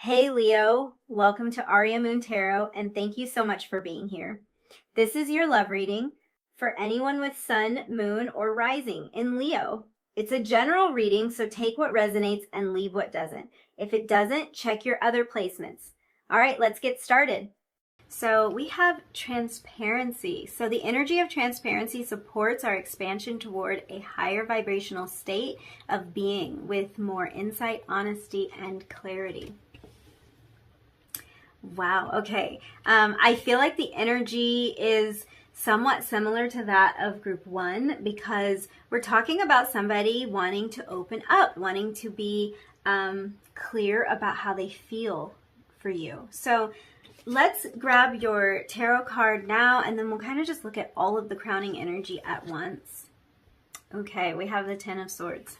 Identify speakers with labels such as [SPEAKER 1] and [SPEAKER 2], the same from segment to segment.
[SPEAKER 1] Hey Leo, welcome to Aria Moon Tarot, and thank you so much for being here. This is your love reading for anyone with sun, moon, or rising in Leo. It's a general reading, so take what resonates and leave what doesn't. If it doesn't, check your other placements. All right, let's get started. So we have transparency. So the energy of transparency supports our expansion toward a higher vibrational state of being with more insight, honesty, and clarity. Wow, okay. I feel like the energy is somewhat similar to that of group one because we're talking about somebody wanting to open up, wanting to be clear about how they feel for you. So let's grab your tarot card now, and then we'll kind of just look at all of the crowning energy at once. Okay, we have the Ten of Swords.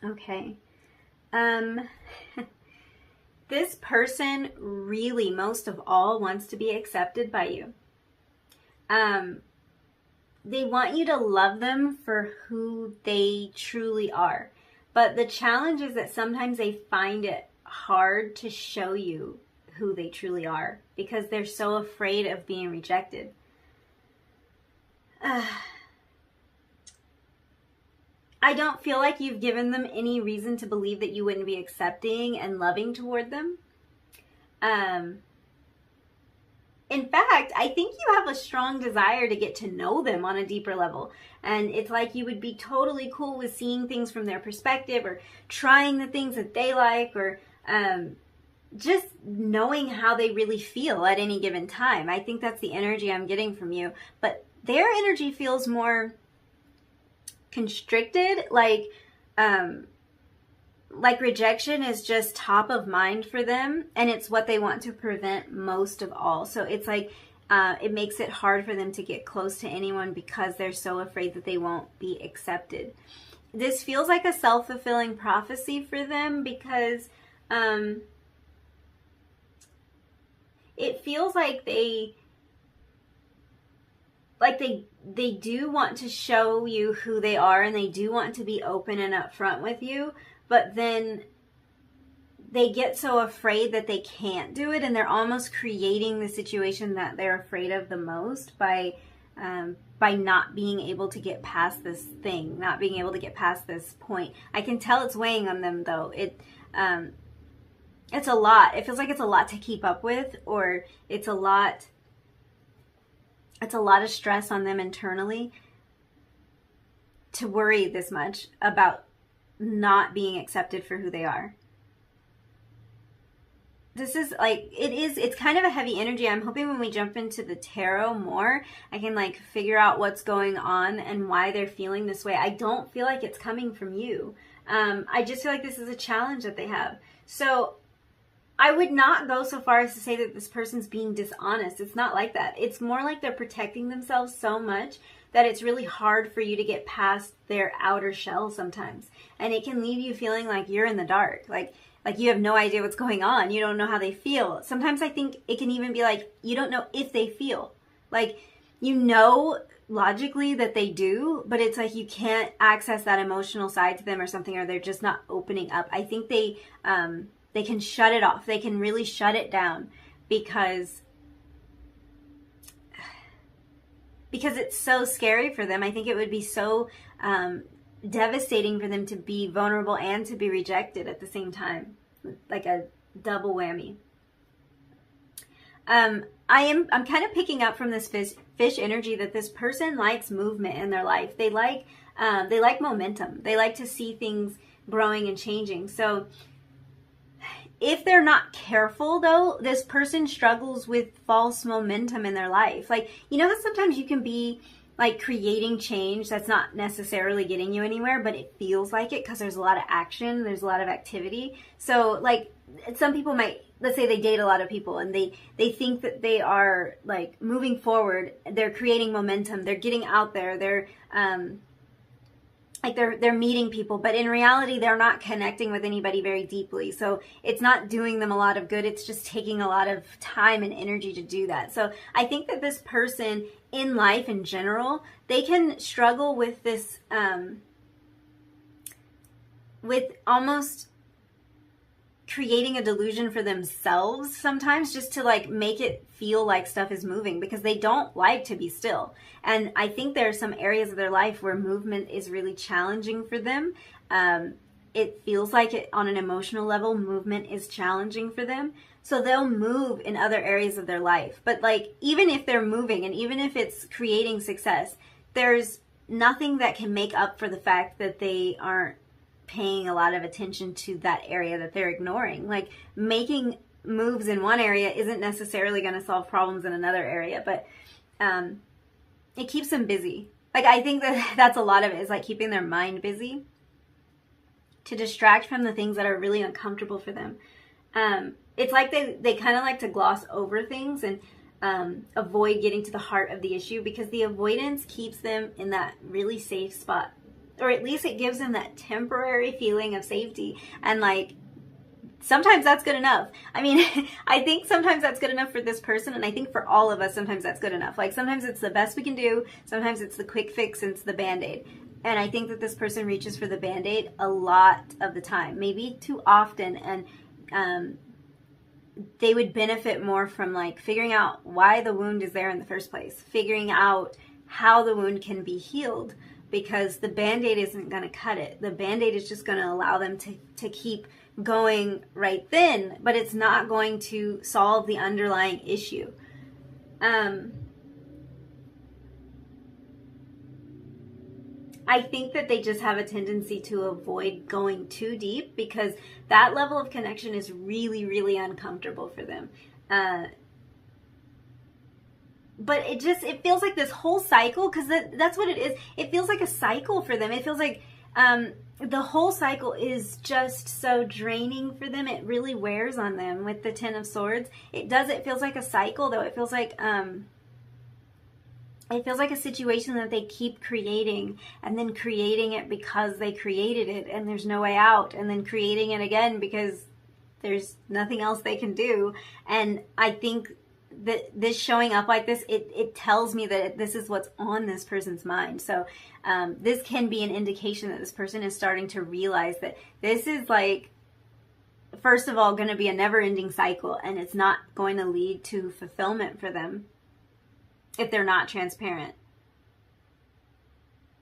[SPEAKER 1] Okay. This person really, most of all, wants to be accepted by you. They want you to love them for who they truly are. But the challenge is that sometimes they find it hard to show you who they truly are because they're so afraid of being rejected. I don't feel like you've given them any reason to believe that you wouldn't be accepting and loving toward them. In fact, I think you have a strong desire to get to know them on a deeper level. And it's like you would be totally cool with seeing things from their perspective or trying the things that they like or just knowing how they really feel at any given time. I think that's the energy I'm getting from you. But their energy feels more constricted, like rejection is just top of mind for them, and it's what they want to prevent most of all. So it's like it makes it hard for them to get close to anyone because they're so afraid that they won't be accepted. This feels like a self-fulfilling prophecy for them because it feels like they do want to show you who they are, and they do want to be open and upfront with you, but then they get so afraid that they can't do it, and they're almost creating the situation that they're afraid of the most by not being able to get past this thing, not being able to get past this point. I can tell it's weighing on them, though. It's a lot. It feels like it's a lot to keep up with, or it's a lot of stress on them internally to worry this much about not being accepted for who they are. This is like, it's kind of a heavy energy. I'm hoping when we jump into the tarot more, I can like figure out what's going on and why they're feeling this way. I don't feel like it's coming from you. I just feel like this is a challenge that they have. So I would not go so far as to say that this person's being dishonest. It's not like that. It's more like they're protecting themselves so much that it's really hard for you to get past their outer shell sometimes. And it can leave you feeling like you're in the dark. Like you have no idea what's going on. You don't know how they feel. Sometimes I think it can even be like you don't know if they feel. Like you know logically that they do, but it's like you can't access that emotional side to them or something, or they're just not opening up. I think they can shut it off. They can really shut it down because it's so scary for them. I think it would be so devastating for them to be vulnerable and to be rejected at the same time, like a double whammy. I'm kind of picking up from this fish energy that this person likes movement in their life. They like momentum. They like to see things growing and changing. So if they're not careful, though, this person struggles with false momentum in their life. Like, you know how sometimes you can be like creating change that's not necessarily getting you anywhere, but it feels like it because there's a lot of action, there's a lot of activity. So like some people might, let's say they date a lot of people and they think that they are like moving forward, they're creating momentum, they're getting out there, they're meeting people, but in reality, they're not connecting with anybody very deeply. So it's not doing them a lot of good. It's just taking a lot of time and energy to do that. So I think that this person in life in general, they can struggle with this, with almost creating a delusion for themselves sometimes, just to like make it feel like stuff is moving, because they don't like to be still. And I think there are some areas of their life where movement is really challenging for them. It feels like it, on an emotional level, movement is challenging for them. So they'll move in other areas of their life. But like, even if they're moving and even if it's creating success, there's nothing that can make up for the fact that they aren't paying a lot of attention to that area that they're ignoring. Like, making moves in one area isn't necessarily going to solve problems in another area, but it keeps them busy. Like, I think that's a lot of it, is like keeping their mind busy to distract from the things that are really uncomfortable for them. It's like they kind of like to gloss over things and avoid getting to the heart of the issue, because the avoidance keeps them in that really safe spot. Or at least it gives them that temporary feeling of safety. And like, sometimes that's good enough. I mean, I think sometimes that's good enough for this person. And I think for all of us, sometimes that's good enough. Like, sometimes it's the best we can do. Sometimes it's the quick fix and it's the Band-Aid. And I think that this person reaches for the Band-Aid a lot of the time, maybe too often. And they would benefit more from like figuring out why the wound is there in the first place, figuring out how the wound can be healed, because the Band-Aid isn't going to cut it. The Band-Aid is just going to allow them to keep going right then, but it's not going to solve the underlying issue. I think that they just have a tendency to avoid going too deep, because that level of connection is really, really uncomfortable for them. But it feels like this whole cycle, because that's what it is. It feels like a cycle for them. It feels like the whole cycle is just so draining for them. It really wears on them with the Ten of Swords. It feels like a cycle, though. It feels like a situation that they keep creating, and then creating it because they created it and there's no way out, and then creating it again because there's nothing else they can do. And I think that this showing up like this, it tells me that this is what's on this person's mind. So this can be an indication that this person is starting to realize that this is, like, first of all, going to be a never-ending cycle, and it's not going to lead to fulfillment for them if they're not transparent.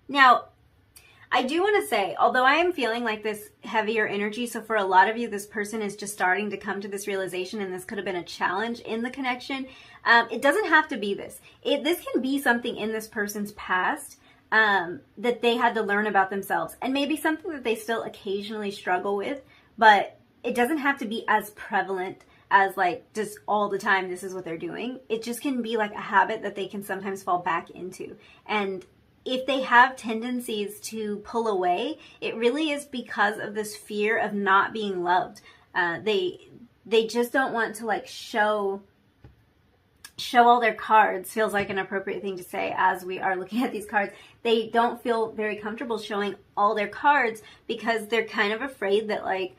[SPEAKER 1] Now, I do want to say, although I am feeling like this heavier energy, so for a lot of you, this person is just starting to come to this realization, and this could have been a challenge in the connection. It doesn't have to be this. This can be something in this person's past that they had to learn about themselves, and maybe something that they still occasionally struggle with, but it doesn't have to be as prevalent as like just all the time this is what they're doing. It just can be like a habit that they can sometimes fall back into. And if they have tendencies to pull away, it really is because of this fear of not being loved. They just don't want to like show all their cards. Feels like an appropriate thing to say as we are looking at these cards. They don't feel very comfortable showing all their cards because they're kind of afraid that like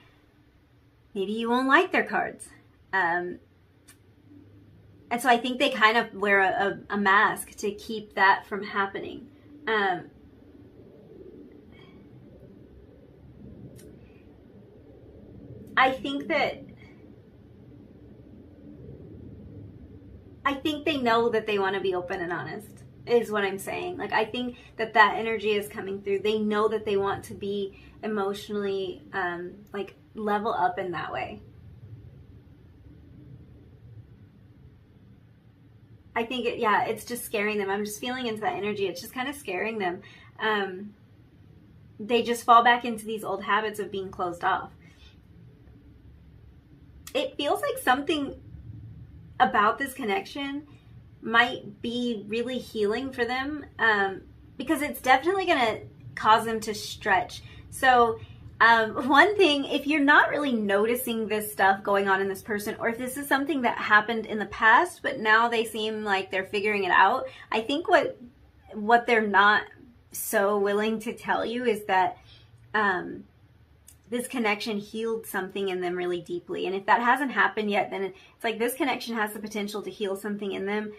[SPEAKER 1] maybe you won't like their cards. And so I think they kind of wear a mask to keep that from happening. I think they know that they want to be open and honest, is what I'm saying. Like, I think that energy is coming through. They know that they want to be emotionally, like, level up in that way. I think it's just scaring them. I'm just feeling into that energy. It's just kind of scaring them. They just fall back into these old habits of being closed off. It feels like something about this connection might be really healing for them, because it's definitely going to cause them to stretch. So one thing, if you're not really noticing this stuff going on in this person, or if this is something that happened in the past, but now they seem like they're figuring it out, I think what they're not so willing to tell you is that this connection healed something in them really deeply. And if that hasn't happened yet, then it's like this connection has the potential to heal something in them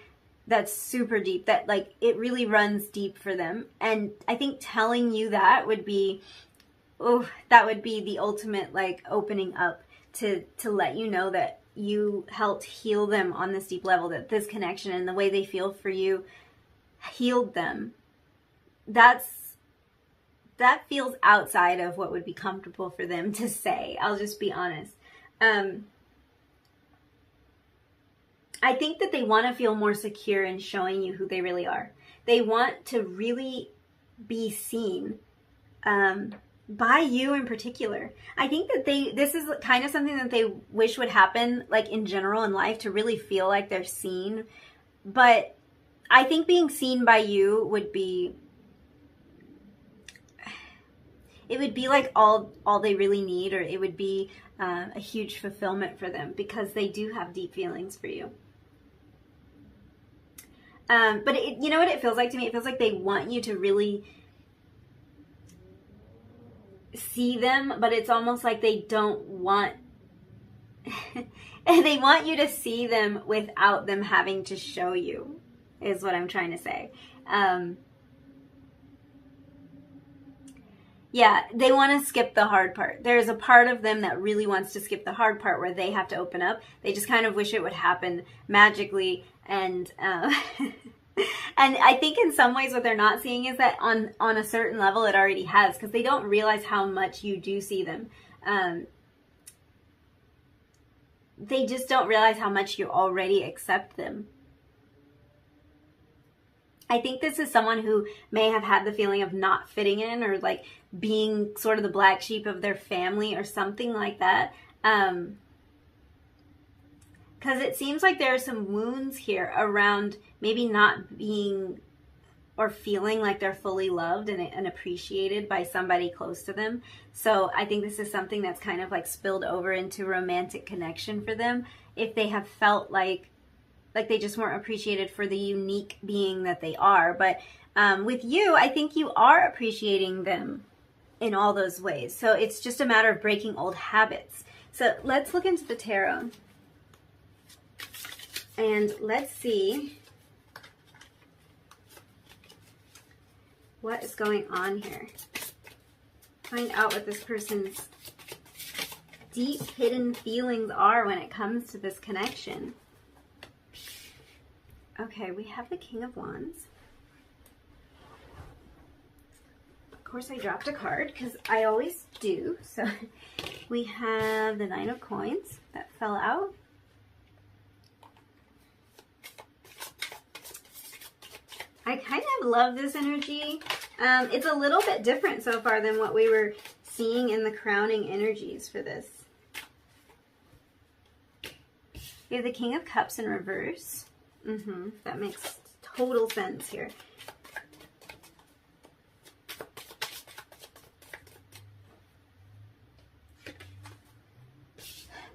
[SPEAKER 1] that's super deep, that like it really runs deep for them. And I think telling you that would be, that would be the ultimate like opening up to let you know that you helped heal them on this deep level, that this connection and the way they feel for you healed them. That feels outside of what would be comfortable for them to say. I'll just be honest. I think that they want to feel more secure in showing you who they really are. They want to really be seen by you in particular. I think that this is kind of something that they wish would happen, like in general in life, to really feel like they're seen. But I think being seen by you would be, it would be like all they really need, or it would be a huge fulfillment for them, because they do have deep feelings for you. But you know what it feels like to me? It feels like they want you to really see them, but it's almost like they don't want, they want you to see them without them having to show you, is what I'm trying to say. Yeah, they want to skip the hard part. There's a part of them that really wants to skip the hard part where they have to open up. They just kind of wish it would happen magically. And and I think in some ways what they're not seeing is that on a certain level it already has, because they don't realize how much you do see them. They just don't realize how much you already accept them. I think this is someone who may have had the feeling of not fitting in, or like being sort of the black sheep of their family or something like that. Because it seems like there are some wounds here around maybe not being or feeling like they're fully loved and appreciated by somebody close to them. So I think this is something that's kind of like spilled over into romantic connection for them, if they have felt like they just weren't appreciated for the unique being that they are. But with you, I think you are appreciating them in all those ways. So it's just a matter of breaking old habits. So let's look into the tarot. And let's see what is going on here. Find out what this person's deep hidden feelings are when it comes to this connection. Okay, we have the King of Wands. Of course, I dropped a card because I always do. So we have the Nine of Coins that fell out. I kind of love this energy. It's a little bit different so far than what we were seeing in the crowning energies for this. We have the King of Cups in reverse. That makes total sense here.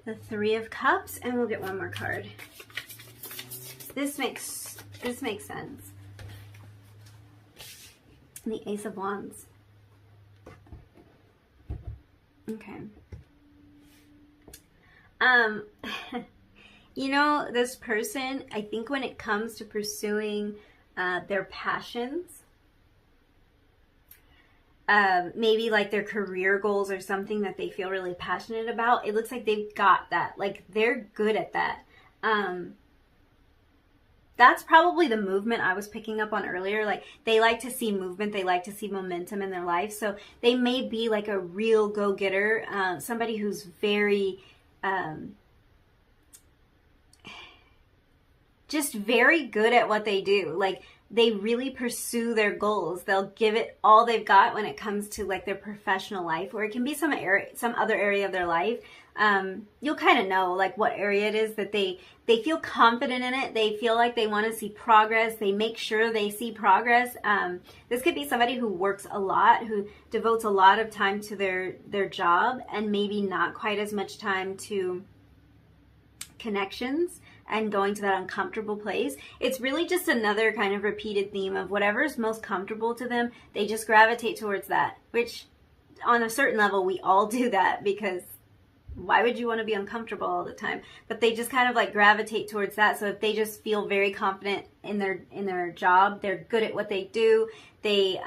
[SPEAKER 1] The Three of Cups, and we'll get one more card. This makes sense. And the Ace of Wands. Okay. You know, this person, I think when it comes to pursuing their passions, maybe like their career goals or something that they feel really passionate about, it looks like they've got that. Like, they're good at that. That's probably the movement I was picking up on earlier. Like, they like to see movement. They like to see momentum in their life. So they may be like a real go-getter, somebody who's very... just very good at what they do. Like, they really pursue their goals. They'll give it all they've got when it comes to like their professional life, or it can be some other area of their life. You'll kind of know like what area it is that they feel confident in it. They feel like they want to see progress. They make sure they see progress. This could be somebody who works a lot, who devotes a lot of time to their job, and maybe not quite as much time to connections and going to that uncomfortable place. It's really just another kind of repeated theme of whatever's most comfortable to them. They just gravitate towards that, which on a certain level, we all do that, because why would you want to be uncomfortable all the time? But they just kind of like gravitate towards that. So if they just feel very confident in their job, they're good at what they do, they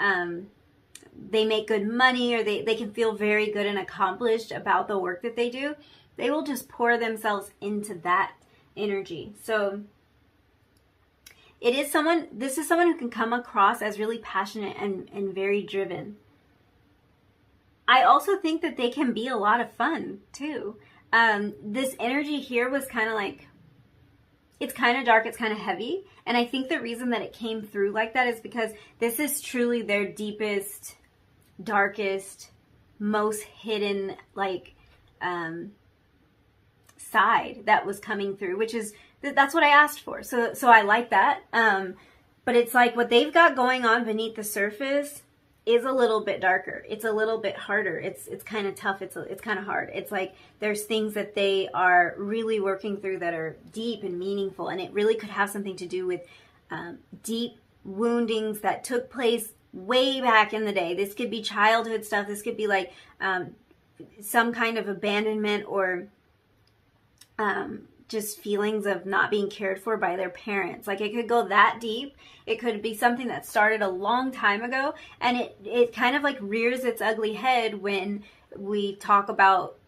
[SPEAKER 1] make good money, or they can feel very good and accomplished about the work that they do, They will just pour themselves into that energy. So this is someone who can come across as really passionate and very driven. I also think that they can be a lot of fun too. This energy here was kind of like, it's kind of dark, it's kind of heavy. And I think the reason that it came through like that is because this is truly their deepest, darkest, most hidden, like, side that was coming through, which is, that's what I asked for. So I like that. But it's like what they've got going on beneath the surface is a little bit darker. It's a little bit harder. It's kind of tough. It's kind of hard. It's like there's things that they are really working through that are deep and meaningful, and it really could have something to do with deep woundings that took place way back in the day. This could be childhood stuff. This could be like some kind of abandonment or just feelings of not being cared for by their parents. Like, it could go that deep. It could be something that started a long time ago, and it kind of like rears its ugly head when we talk about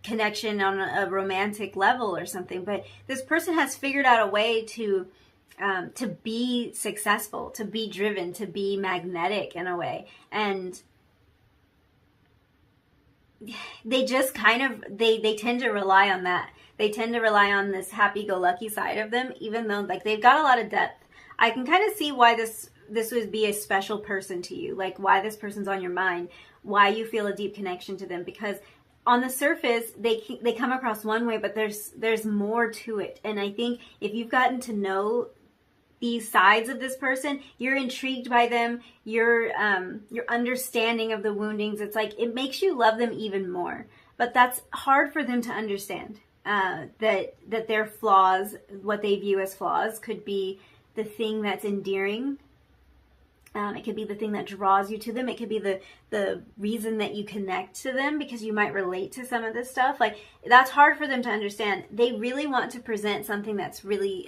[SPEAKER 1] connection on a romantic level or something. But this person has figured out a way to be successful, to be driven, to be magnetic in a way. And they just kind of, they tend to rely on that. They tend to rely on this happy-go-lucky side of them, even though like they've got a lot of depth. I can kind of see why this would be a special person to you, like why this person's on your mind, why you feel a deep connection to them, because on the surface they come across one way, but there's more to it. And I think if you've gotten to know these sides of this person, you're intrigued by them, your understanding of the woundings, it's like it makes you love them even more. But that's hard for them to understand. That their flaws, what they view as flaws, could be the thing that's endearing. It could be the thing that draws you to them. It could be the reason that you connect to them, because you might relate to some of this stuff. Like, that's hard for them to understand. They really want to present something that's really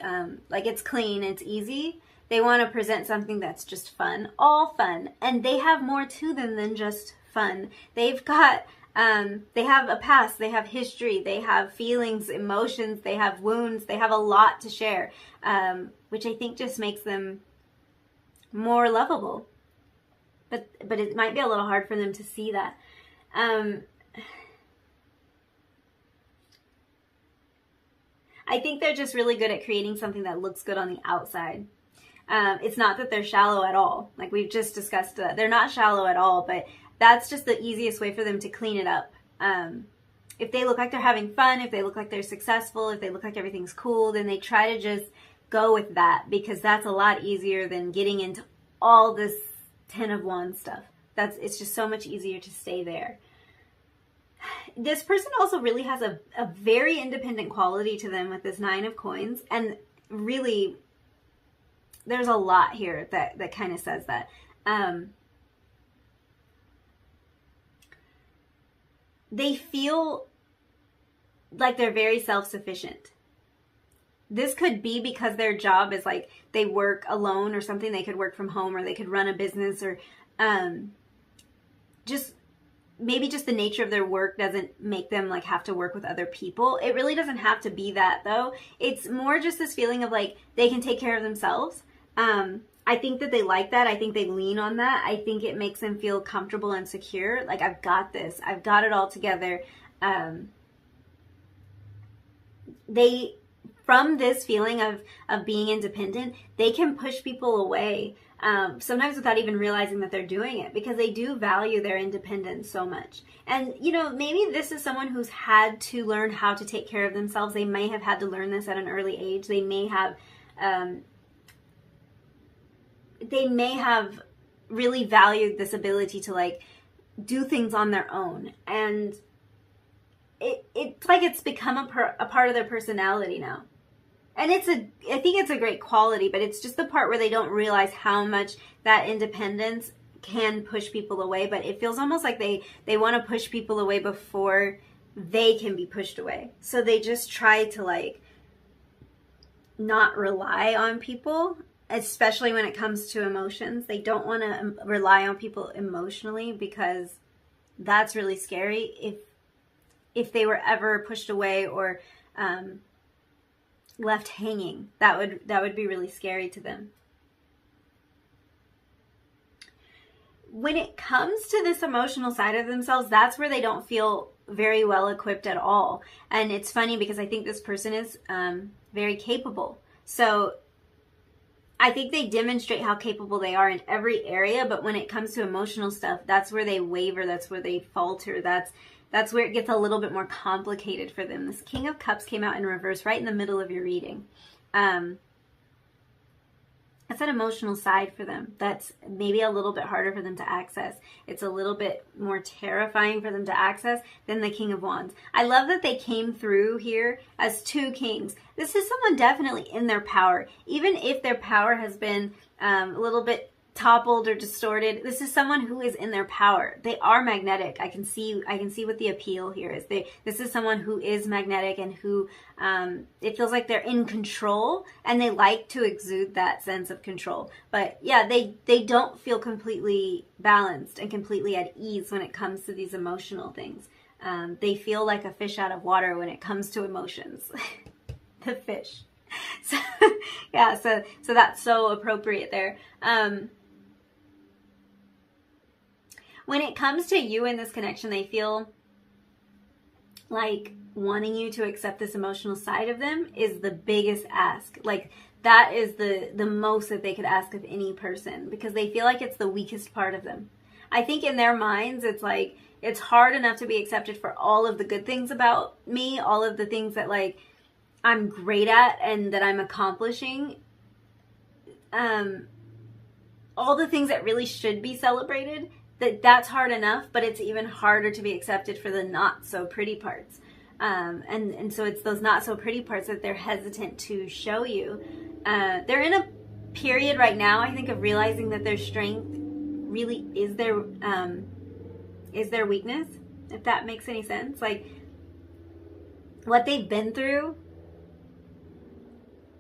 [SPEAKER 1] like it's clean, it's easy. They want to present something that's just fun, all fun, and they have more to them than just fun. They've got they have a past, they have history, they have feelings, emotions, they have wounds, they have a lot to share, which I think just makes them more lovable. But it might be a little hard for them to see that. I think they're just really good at creating something that looks good on the outside. It's not that they're shallow at all. Like we've just discussed, they're not shallow at all, but that's just the easiest way for them to clean it up. If they look like they're having fun, if they look like they're successful, if they look like everything's cool, then they try to just go with that, because that's a lot easier than getting into all this 10 of Wands stuff. It's just so much easier to stay there. This person also really has a very independent quality to them with this 9 of Coins, and really there's a lot here that kind of says that. They feel like they're very self-sufficient. This could be because their job is like they work alone or something. They could work from home, or they could run a business, or just maybe just the nature of their work doesn't make them like have to work with other people. It really doesn't have to be that, though. It's more just this feeling of like they can take care of themselves. I think that they like that. I think they lean on that. I think it makes them feel comfortable and secure. Like, I've got this. I've got it all together. From this feeling of being independent, they can push people away, sometimes without even realizing that they're doing it, because they do value their independence so much. And, you know, maybe this is someone who's had to learn how to take care of themselves. They may have had to learn this at an early age. They may have really valued this ability to like do things on their own, and it's like it's become a part of their personality now. And I think it's a great quality, but it's just the part where they don't realize how much that independence can push people away. But it feels almost like they want to push people away before they can be pushed away. So they just try to like not rely on people, especially when it comes to emotions. They don't want to rely on people emotionally, because that's really scary. if they were ever pushed away or left hanging. That would be really scary to them. When it comes to this emotional side of themselves, that's where they don't feel very well equipped at all. And it's funny because I think this person is very capable. So I think they demonstrate how capable they are in every area, but when it comes to emotional stuff, that's where they waver, that's where they falter, that's where it gets a little bit more complicated for them. This King of Cups came out in reverse right in the middle of your reading. That's an emotional side for them. That's maybe a little bit harder for them to access. It's a little bit more terrifying for them to access than the King of Wands. I love that they came through here as two kings. This is someone definitely in their power. Even if their power has been a little bit toppled or distorted, this is someone who is in their power. They are magnetic. I can see what the appeal here is. This is someone who is magnetic and who it feels like they're in control, and they like to exude that sense of control. But yeah, they don't feel completely balanced and completely at ease when it comes to these emotional things. They feel like a fish out of water when it comes to emotions. The fish. So yeah, so that's so appropriate there. When it comes to you in this connection, they feel like wanting you to accept this emotional side of them is the biggest ask. Like that is the most that they could ask of any person, because they feel like it's the weakest part of them. I think in their minds, it's like, it's hard enough to be accepted for all of the good things about me, all of the things that like I'm great at and that I'm accomplishing. All the things that really should be celebrated, that's hard enough, but it's even harder to be accepted for the not so pretty parts. And so it's those not so pretty parts that they're hesitant to show you. They're in a period right now, I think, of realizing that their strength really is their weakness, if that makes any sense. Like what they've been through,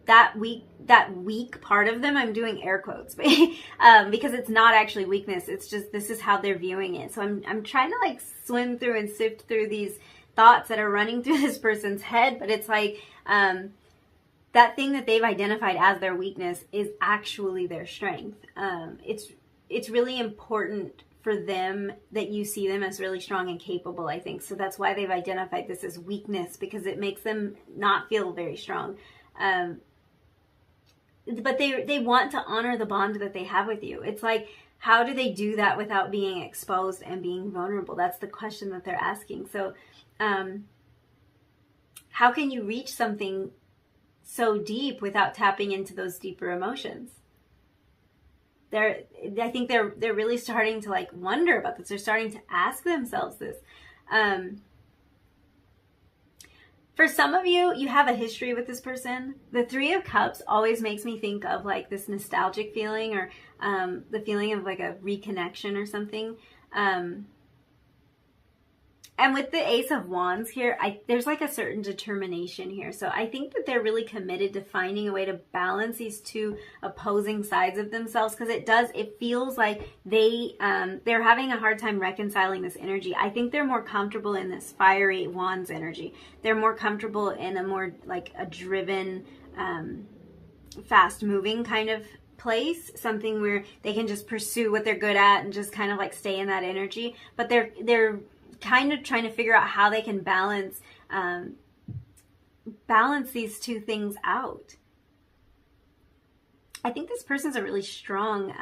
[SPEAKER 1] that weak part of them, I'm doing air quotes, because it's not actually weakness. It's just, this is how they're viewing it. So I'm trying to like swim through and sift through these thoughts that are running through this person's head. But it's like, that thing that they've identified as their weakness is actually their strength. It's really important for them that you see them as really strong and capable, I think. So that's why they've identified this as weakness, because it makes them not feel very strong. But they want to honor the bond that they have with you. It's like, how do they do that without being exposed and being vulnerable? That's the question that they're asking. So how can you reach something so deep without tapping into those deeper emotions? I think they're really starting to like wonder about this. They're starting to ask themselves this. For some of you, you have a history with this person. The Three of Cups always makes me think of like this nostalgic feeling, or the feeling of like a reconnection or something. And with the Ace of Wands here, there's like a certain determination here. So I think that they're really committed to finding a way to balance these two opposing sides of themselves, because it feels like they're having a hard time reconciling this energy. I think they're more comfortable in this fiery Wands energy. They're more comfortable in a more like a driven, fast moving kind of place, something where they can just pursue what they're good at and just kind of like stay in that energy. But they're kind of trying to figure out how they can balance these two things out. I think this person's a really strong,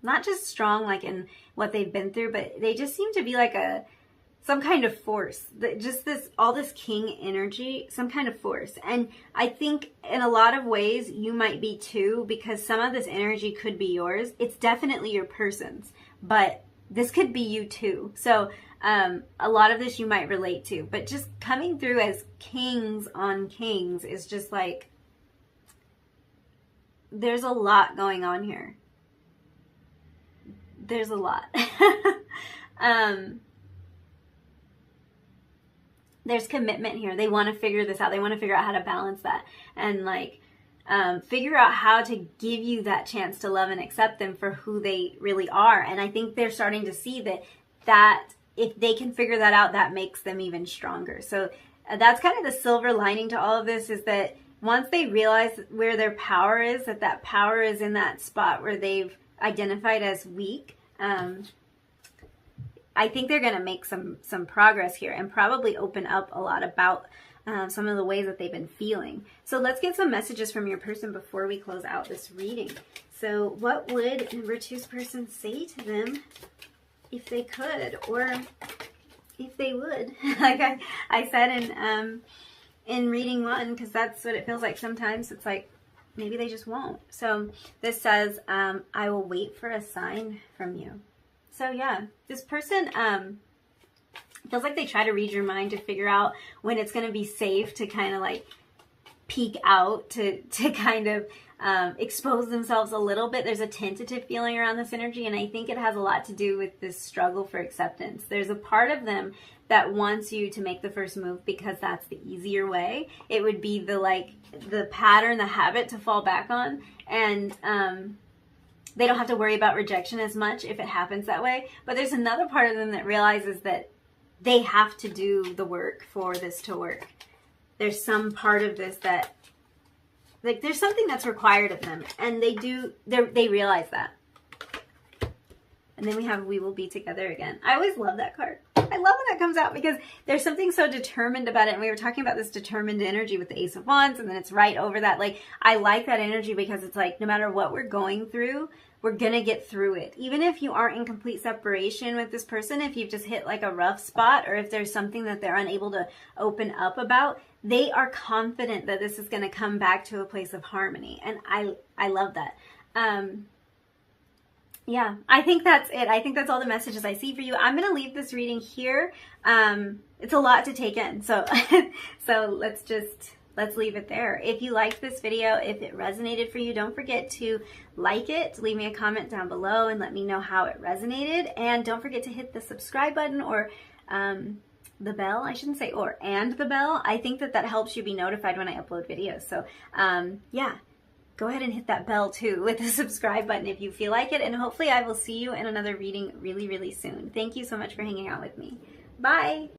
[SPEAKER 1] not just strong like in what they've been through, but they just seem to be like some kind of force. Just all this king energy, some kind of force. And I think in a lot of ways you might be too, because some of this energy could be yours. It's definitely your person's, but this could be you too. So a lot of this you might relate to, but just coming through as kings on kings is just like, there's a lot going on here. There's a lot. There's commitment here. They want to figure this out. They want to figure out how to balance that and like figure out how to give you that chance to love and accept them for who they really are. And I think they're starting to see that if they can figure that out, that makes them even stronger. So that's kind of the silver lining to all of this, is that once they realize where their power is, that power is in that spot where they've identified as weak, I think they're going to make some progress here and probably open up a lot about some of the ways that they've been feeling. So let's get some messages from your person before we close out this reading. So what would number 2's person say to them if they could, or if they would? Like I said in reading 1, because that's what it feels like sometimes. It's like maybe they just won't. So this says, I will wait for a sign from you. So yeah, this person feels like they try to read your mind to figure out when it's going to be safe to kind of like peek out, to kind of expose themselves a little bit. There's a tentative feeling around this energy, and I think it has a lot to do with this struggle for acceptance. There's a part of them that wants you to make the first move because that's the easier way. It would be the pattern, the habit to fall back on, and they don't have to worry about rejection as much if it happens that way. But there's another part of them that realizes that they have to do the work for this to work. There's some part of this that, like, there's something that's required of them, and they realize that. And then we have We Will Be Together Again. I always love that card. I love when that comes out because there's something so determined about it. And we were talking about this determined energy with the Ace of Wands, and then it's right over that. Like, I like that energy because it's like, no matter what we're going through, we're going to get through it. Even if you aren't in complete separation with this person, if you've just hit like a rough spot, or if there's something that they're unable to open up about, they are confident that this is going to come back to a place of harmony. And I love that. Yeah, I think that's it. I think that's all the messages I see for you. I'm going to leave this reading here. It's a lot to take in. So, let's leave it there. If you liked this video, if it resonated for you, don't forget to like it, leave me a comment down below and let me know how it resonated. And don't forget to hit the subscribe button, or the bell. I shouldn't say or, and the bell. I think that helps you be notified when I upload videos. So, yeah. Go ahead and hit that bell too with the subscribe button if you feel like it. And hopefully I will see you in another reading really, really soon. Thank you so much for hanging out with me. Bye.